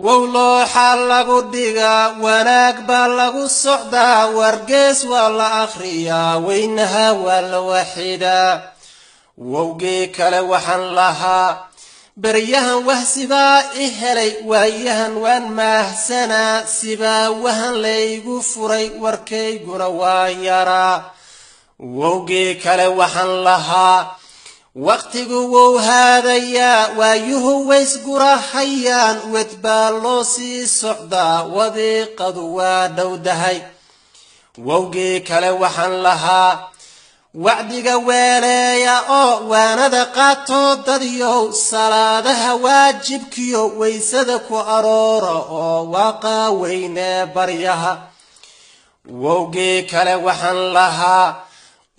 wowlooxa lagu dhigaa wanaag baa lagu socdaa wargees waa la akhriyaa weynaha waa la waxidaa wowgii kale waxaan lahaa baryahan wahsibaa i helay waayahan waan maahsanaa sibaa wahan laygu furay warkayguna waa yaraa wowgii kale waxaan lahaa waqtigu wuu haadayaa waayuhu waysgurahayaan wed baa loo sii socdaa wadiiqadu waa dhowdahay wowgii kale waxaan lahaa wacdiga weeleeya oo waanada qaatoo dadyow salaadaha waajibkiyo waysada ku aroora oo waaqaa weynee baryaha wowgii kale waxaan lahaa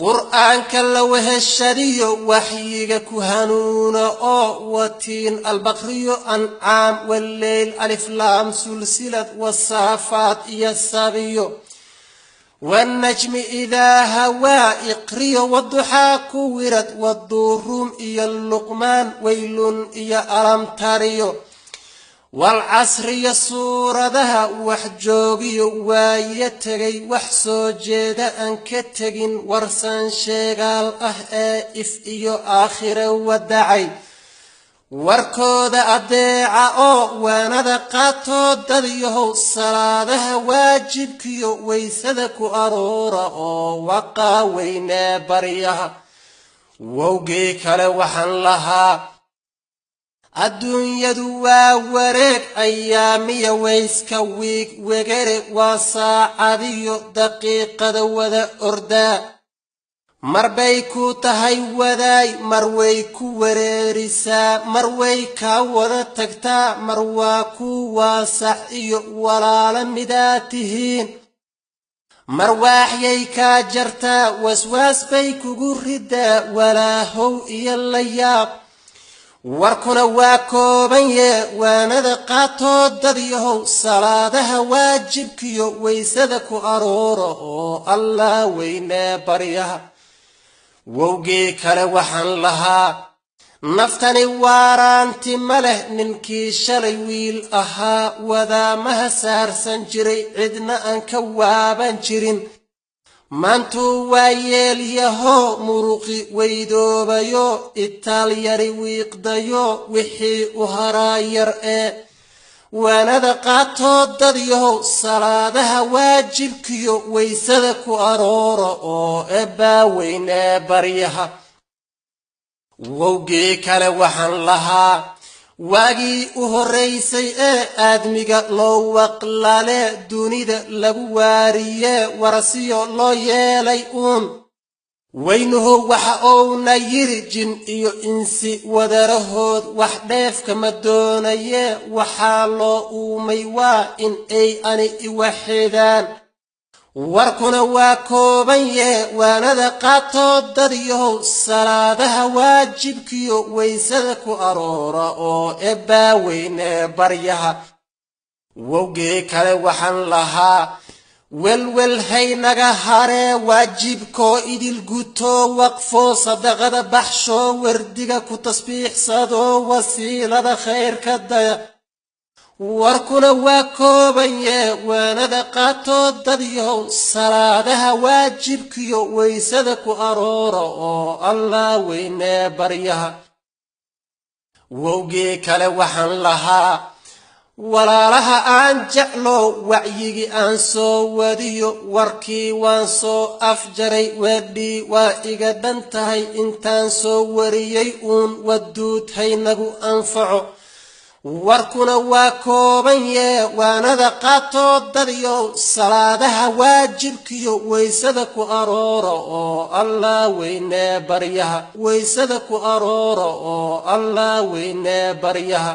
qur'aanka la weheshadiyo waxyiga ku hanuuna oo watiin albaqriyo ancaam wallayl alif laam sulsilad wasaafaat iyo sabiyo والنجم إذا هوى إقري والضحى كورت والضروم إيا اللقمان ويل إيا ألم تريو والعصر يصور ذها وحجوغي ويتغي وحسو جيدا أنكتغين ورسان شغال إف إيو آخر ودعي warkooda adeeca oo waanada qaatoo dadyahow salaadaha waajibkiyo waysada ku aroora oo waqaa weynee baryaha wowgii kale waxaan lahaa adduunyadu waa wareeg ayaamiya wayska wiig wegere waa saacadiyo daqiiqada wada ordaa marbay ku tahay wadaay marway ku wareerisaa marway ka wada tagtaa mar waa ku waasax iyo walaala midaa tihiin marwaaxyay kaa jartaa waswaas bay kugu ridaa walaahow iyo layaab warkuna waa kooban yee waanada qaatoo dadyahow salaadaha waajibkiyo waysada ku aroora oo allah weynee baryaha wowgii kale waxaan lahaa naftani waaraanti ma leh ninkii shalay wiil ahaa wadaamaha saarsan jiray cidna aan ka waaban jirin maantuu waa yeelyahoo muruqi weydoobayo itaalyari wiiqdayo wixii u haraa yar ee waanada qaatoo dadyahow salaadaha waajibkiyo waysada ku aroora oo eebbaa weynee baryaha wowgii kale waxaan lahaa waagii u horraysay ee aadmiga loo waqlale dunida lagu waariyee warasiyo loo yeelay uun weynuhu waxa uuna yiri jin iyo insi wadarahood wax dheefka ma doonayee waxaa loo uumay waa in ay ani iwaxidaan warkuna waa kooban yee waanada qaatoo dadyahow salaadaha waajibkiyo waysada ku aroora oo eebbaa weynee baryaha wowgii kale waxaan lahaa welwel haynaga haree waajibkoo idil gutoo waqfoo sadaqada baxshoo wardiga ku tasbiixsadoo wasiilada khayrka daya warkuna waa kooban yee waanada qaatoo dadyahow salaadaha waajibkiyo waysada ku aroora oo allah weynee baryaha wowgii kale waxaan lahaa walaalaha aan jeclow wacyigii aan soo wadiyo warkii waan soo afjaray weedhii waa iga dhan tahay intaan soo wariyey uun waduud haynagu anfaco warkuna waa kooban yee waanada qaatoo dadyow salaadaha waajibkiyo waysada ku aroora oo allah weynee baryaha waysada ku aroora oo allah weynee baryaha